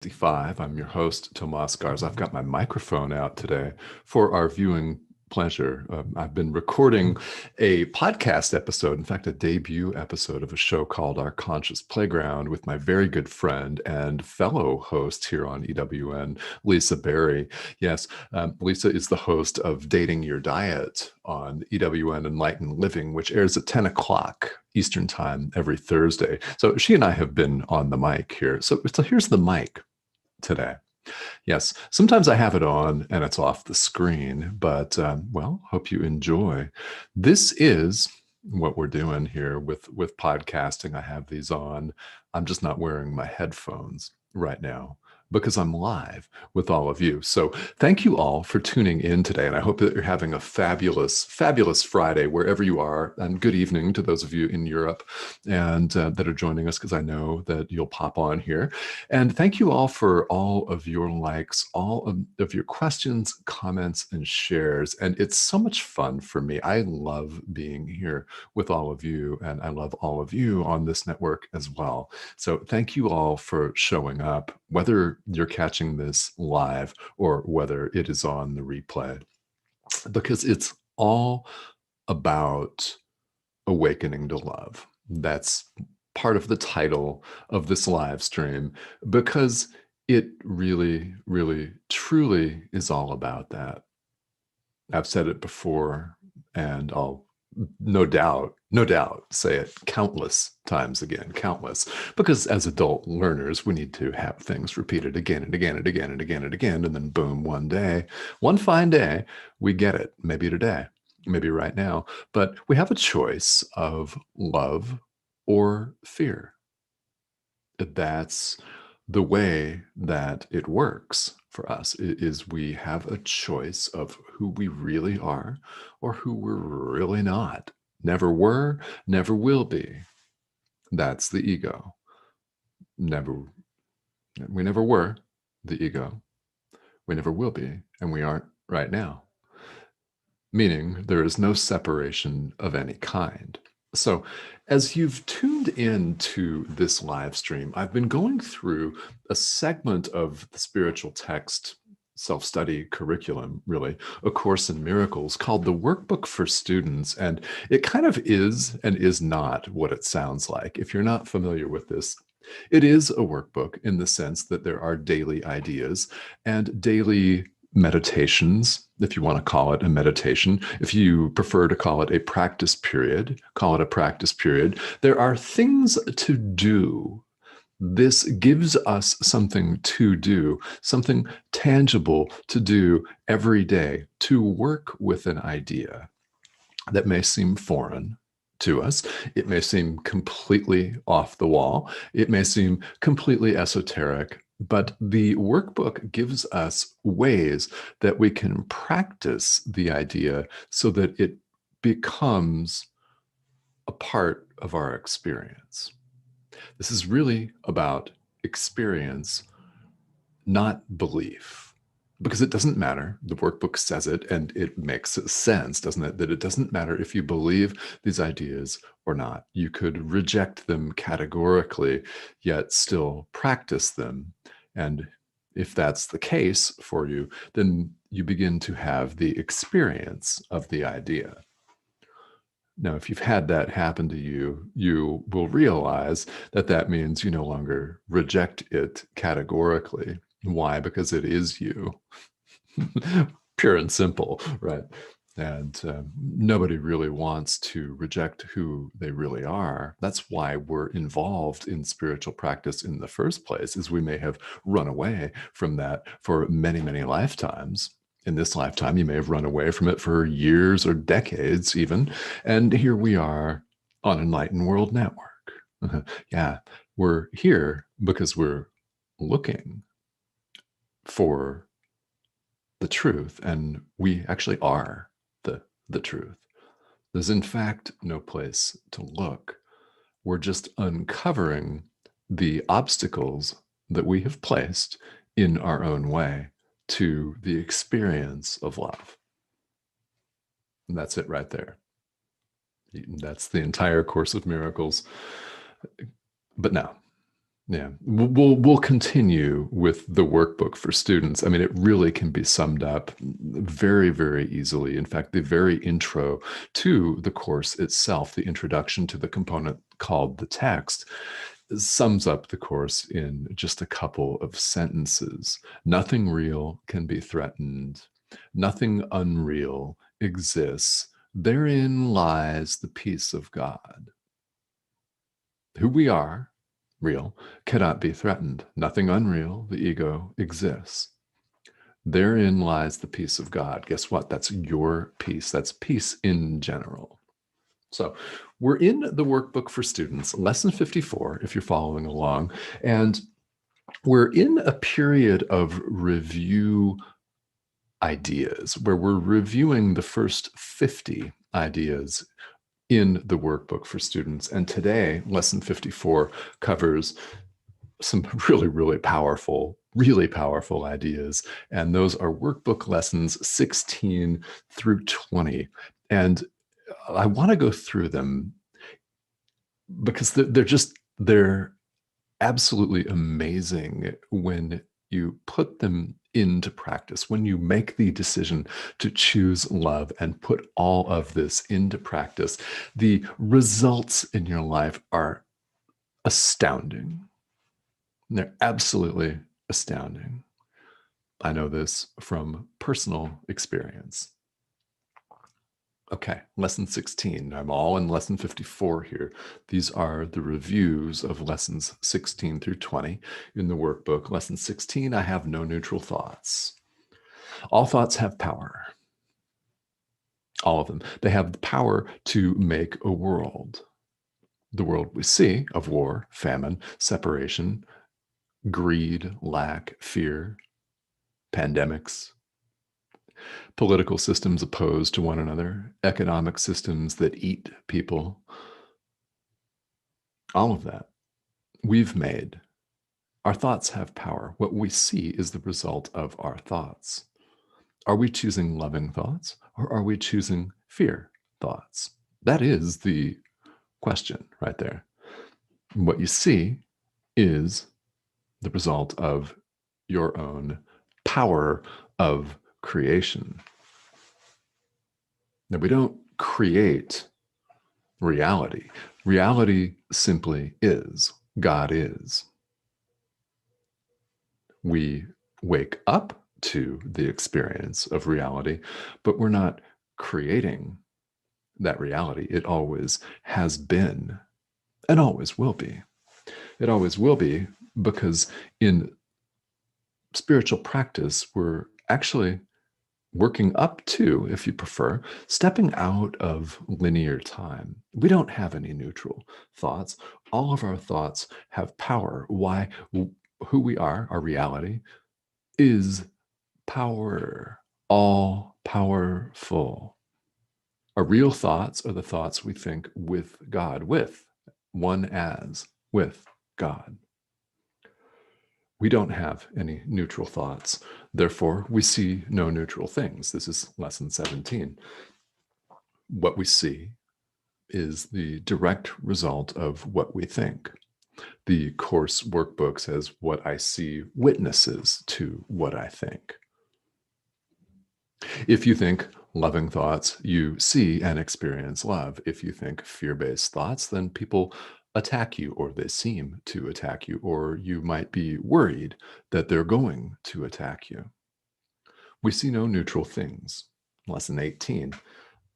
65. I'm your host, Tomás Garza. I've got my microphone out today for our viewing pleasure. I've been recording a podcast episode, in fact, a debut episode of a show called Our Conscious Playground with my very good friend and fellow host here on EWN, Lisa Berry. Yes, Lisa is the host of Dating Your Diet on EWN Enlightened Living, which airs at 10 o'clock Eastern Time every Thursday. So she and I have been on the mic here. So here's the mic today. Yes, sometimes I have it on and it's off the screen, but well, hope you enjoy. This is what we're doing here with podcasting. I have these on. I'm just not wearing my headphones right now because I'm live with all of you. So thank you all for tuning in today. And I hope that you're having a fabulous, fabulous Friday wherever you are. And good evening to those of you in Europe and that are joining us, because I know that you'll pop on here. And thank you all for all of your likes, all of your questions, comments, and shares. And it's so much fun for me. I love being here with all of you, and I love all of you on this network as well. So thank you all for showing up, whether you're catching this live or whether it is on the replay, because it's all about awakening to love. That's part of the title of this live stream, because it really, really, truly is all about that. I've said it before, and I'll no doubt say it countless times again, countless, because as adult learners, we need to have things repeated again and again and again and again and again. And then boom, one day, one fine day, we get it. Maybe today, maybe right now, but we have a choice of love or fear. That's the way that it works for us, is we have a choice of who we really are or who we're really not. Never were, never will be. That's the ego. We never were the ego. We never will be, and we aren't right now. Meaning there is no separation of any kind. So as you've tuned in to this live stream, I've been going through a segment of the spiritual text self-study curriculum, really, A Course in Miracles, called the Workbook for Students. And it kind of is and is not what it sounds like. If you're not familiar with this, it is a workbook in the sense that there are daily ideas and daily meditations, if you want to call it a meditation. If you prefer to call it a practice period, call it a practice period. There are things to do. This gives us something to do, something tangible to do every day, to work with an idea that may seem foreign to us. It may seem completely off the wall. It may seem completely esoteric, but the workbook gives us ways that we can practice the idea so that it becomes a part of our experience. This is really about experience, not belief. Because it doesn't matter. The workbook says it, and it makes sense, doesn't it? That it doesn't matter if you believe these ideas or not. You could reject them categorically, yet still practice them. And if that's the case for you, then you begin to have the experience of the idea. Now, if you've had that happen to you, you will realize that that means you no longer reject it categorically. Why? Because it is you. Pure and simple, right? And nobody really wants to reject who they really are. That's why we're involved in spiritual practice in the first place, is we may have run away from that for many, many lifetimes. In this lifetime, you may have run away from it for years or decades even. And here we are on Enlightened World Network. Yeah, we're here because we're looking for the truth, and we actually are the truth. There's in fact no place to look. We're just uncovering the obstacles that we have placed in our own way to the experience of love. And that's it right there. That's the entire Course of Miracles. But now, Yeah, we'll continue with the workbook for students. I mean, it really can be summed up very, very easily. In fact, the very intro to the course itself, the introduction to the component called the text, sums up the course in just a couple of sentences. Nothing real can be threatened. Nothing unreal exists. Therein lies the peace of God. Who we are, real, cannot be threatened. Nothing unreal, the ego, exists. Therein lies the peace of God. Guess what? That's your peace. That's peace in general. So we're in the workbook for students, lesson 54, if you're following along. And we're in a period of review ideas where we're reviewing the first 50 ideas in the workbook for students. And today, lesson 54 covers some really powerful ideas. And those are workbook lessons 16 through 20. And I want to go through them because they're absolutely amazing when you put them into practice, when you make the decision to choose love and put all of this into practice. The results in your life are astounding. They're absolutely astounding. I know this from personal experience. Okay, lesson 16. I'm all in lesson 54 here. These are the reviews of lessons 16 through 20 in the workbook. Lesson 16, I have no neutral thoughts. All thoughts have power. All of them. They have the power to make a world. The world we see of war, famine, separation, greed, lack, fear, pandemics, political systems opposed to one another, economic systems that eat people, all of that we've made. Our thoughts have power. What we see is the result of our thoughts. Are we choosing loving thoughts or are we choosing fear thoughts? That is the question right there. What you see is the result of your own power of creation. Now, we don't create reality. Reality simply is. God is. We wake up to the experience of reality, but we're not creating that reality. It always has been and always will be. It always will be because in spiritual practice, we're actually working up to, if you prefer, stepping out of linear time. We don't have any neutral thoughts. All of our thoughts have power. Why? Who we are, our reality, is power, all powerful. Our real thoughts are the thoughts we think with God, with, one as, with God. We don't have any neutral thoughts. Therefore, we see no neutral things. This is lesson 17. What we see is the direct result of what we think. The course workbook says, what I see witnesses to what I think. If you think loving thoughts, you see and experience love. If you think fear-based thoughts, then people attack you, or they seem to attack you, or you might be worried that they're going to attack you. We see no neutral things. Lesson 18.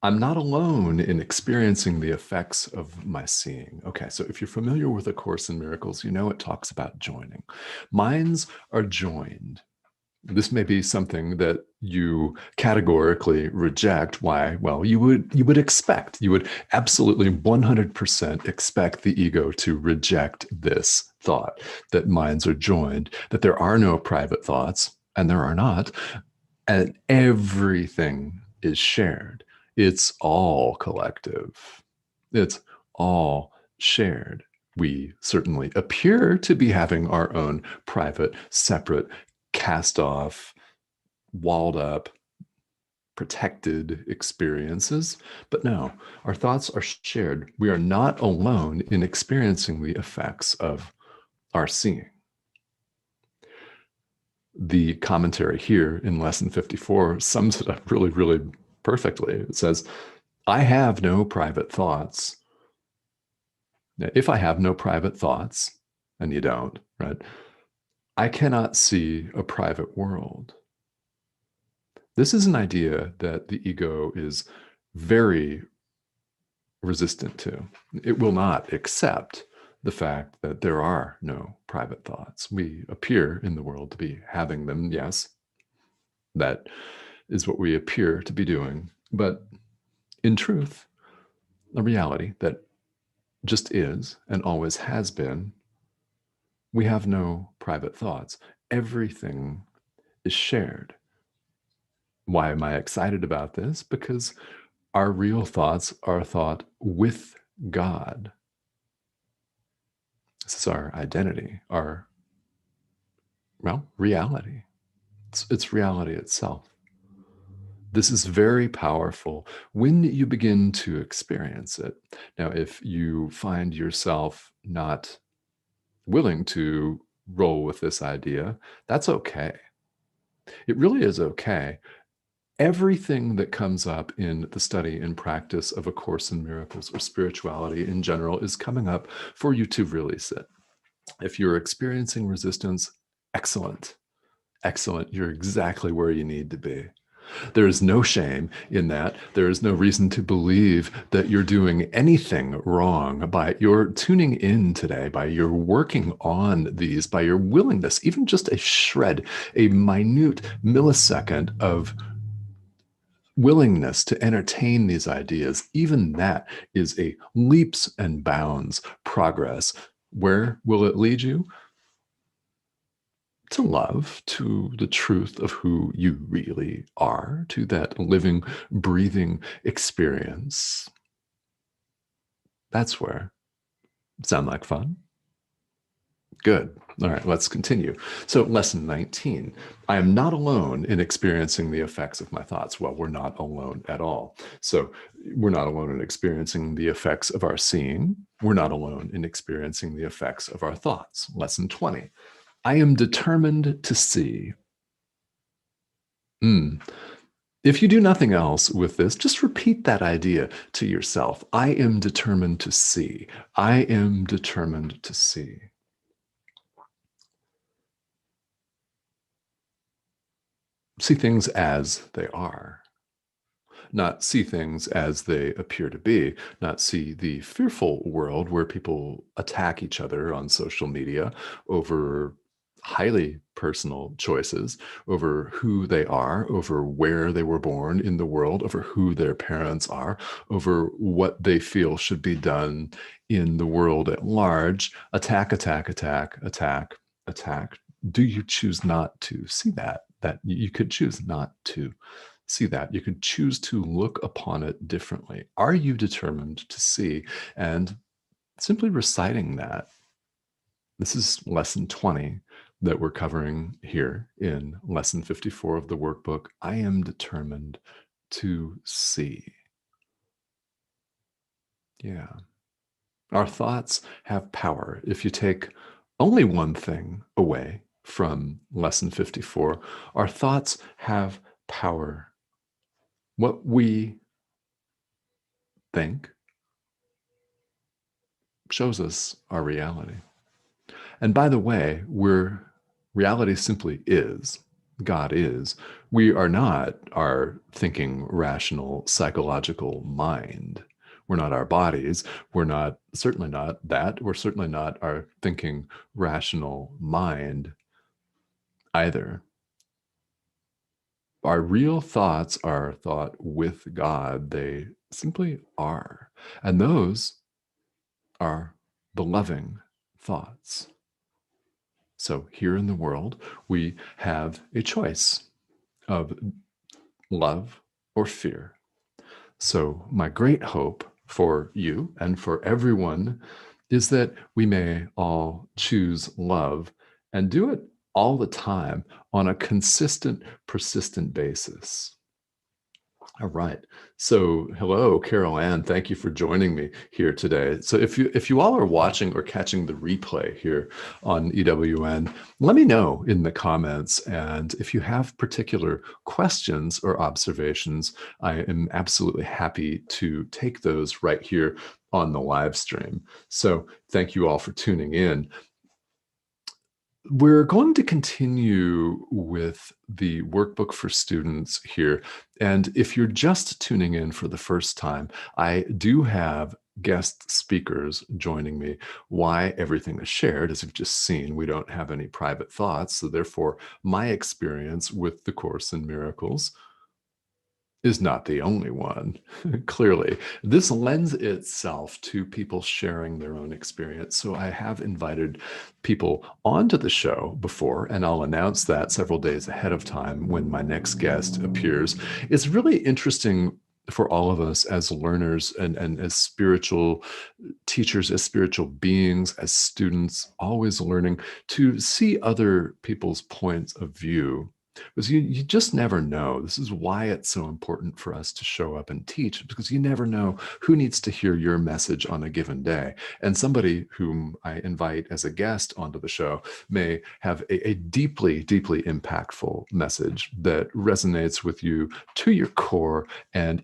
I'm not alone in experiencing the effects of my seeing. Okay, so if you're familiar with A Course in Miracles, you know it talks about joining. Minds are joined. This may be something that you categorically reject. Why? Well, you would expect, you would absolutely 100% expect the ego to reject this thought, that minds are joined, that there are no private thoughts, and there are not, and everything is shared. It's all collective. It's all shared. We certainly appear to be having our own private, separate, cast off, walled up, protected experiences. But no, our thoughts are shared. We are not alone in experiencing the effects of our seeing. The commentary here in lesson 54 sums it up really, really perfectly. It says, I have no private thoughts. Now, if I have no private thoughts, and you don't, right, I cannot see a private world. This is an idea that the ego is very resistant to. It will not accept the fact that there are no private thoughts. We appear in the world to be having them, yes. That is what we appear to be doing. But in truth, a reality that just is and always has been, we have no private thoughts. Everything is shared. Why am I excited about this? Because our real thoughts are thought with God. This is our identity, our, well, reality. It's reality itself. This is very powerful when you begin to experience it. Now, if you find yourself not willing to roll with this idea, that's okay. It really is okay. Everything that comes up in the study and practice of A Course in Miracles or spirituality in general is coming up for you to really sit. If you're experiencing resistance, excellent. Excellent. You're exactly where you need to be. There is no shame in that. There is no reason to believe that you're doing anything wrong by your tuning in today, by your working on these, by your willingness, even just a shred, a minute millisecond of willingness to entertain these ideas. Even that is a leaps and bounds progress. Where will it lead you? To love, to the truth of who you really are, to that living, breathing experience. That's where. Sound like fun? Good. All right, let's continue. So, lesson 19. I am not alone in experiencing the effects of my thoughts. Well, we're not alone at all. So, we're not alone in experiencing the effects of our seeing. We're not alone in experiencing the effects of our thoughts. Lesson 20. I am determined to see. If you do nothing else with this, just repeat that idea to yourself. I am determined to see. I am determined to see. See things as they are, not see things as they appear to be, not see the fearful world where people attack each other on social media over highly personal choices, over who they are, over where they were born in the world, over who their parents are, over what they feel should be done in the world at large. Attack, attack, attack, attack, attack. Do you choose not to see that? That you could choose not to see that. You could choose to look upon it differently. Are you determined to see? And simply reciting that. This is lesson 20 that we're covering here in lesson 54 of the workbook. I am determined to see. Yeah. Our thoughts have power. If you take only one thing away from lesson 54, our thoughts have power. What we think shows us our reality. And by the way, reality simply is. God is. We are not our thinking, rational, psychological mind. We're not our bodies. We're not, certainly not that. We're certainly not our thinking, rational mind either. Our real thoughts are thought with God. They simply are. And those are the loving thoughts. So here in the world, we have a choice of love or fear. So my great hope for you and for everyone is that we may all choose love and do it all the time on a consistent, persistent basis. All right. So, hello, Carol Ann. Thank you for joining me here today. So, if you all are watching or catching the replay here on EWN, let me know in the comments. And if you have particular questions or observations, I am absolutely happy to take those right here on the live stream. So, thank you all for tuning in. We're going to continue with the workbook for students here. And if you're just tuning in for the first time, I do have guest speakers joining me. Why everything is shared, as you've just seen, we don't have any private thoughts. So therefore, my experience with the Course in Miracles is not the only one. Clearly, this lends itself to people sharing their own experience. So I have invited people onto the show before, and I'll announce that several days ahead of time when my next guest appears. It's really interesting for all of us as learners and as spiritual teachers, as spiritual beings, as students, always learning to see other people's points of view, because you just never know. This is why it's so important for us to show up and teach, because you never know who needs to hear your message on a given day. And somebody whom I invite as a guest onto the show may have a deeply, deeply impactful message that resonates with you to your core and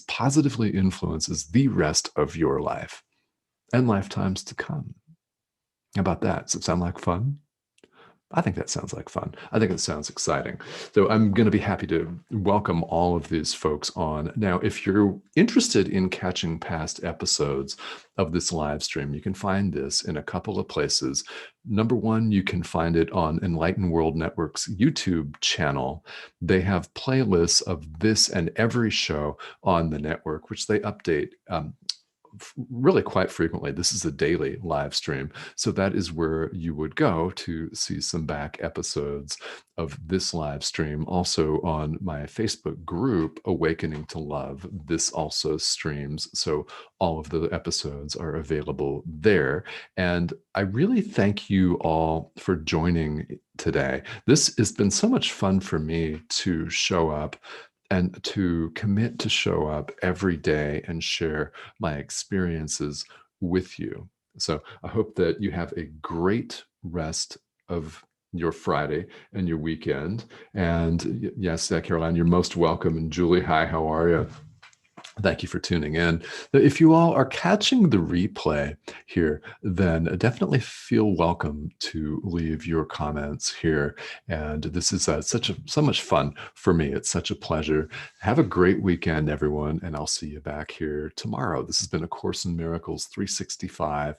positively influences the rest of your life and lifetimes to come. How about that? Does it sound like fun? I think that sounds like fun. I think it sounds exciting. So I'm going to be happy to welcome all of these folks on. Now, if you're interested in catching past episodes of this live stream, you can find this in a couple of places. Number one, you can find it on Enlightened World Network's YouTube channel. They have playlists of this and every show on the network, which they update really quite frequently. This is a daily live stream. So that is where you would go to see some back episodes of this live stream. Also on my Facebook group, Awakening to Love, this also streams. So all of the episodes are available there. And I really thank you all for joining today. This has been so much fun for me to show up and to commit to show up every day and share my experiences with you. So I hope that you have a great rest of your Friday and your weekend. And yes, Caroline, you're most welcome. And Julie, hi, how are you? Thank you for tuning in. If you all are catching the replay here, then definitely feel welcome to leave your comments here. And this is so much fun for me. It's such a pleasure. Have a great weekend, everyone, and I'll see you back here tomorrow. This has been A Course in Miracles 365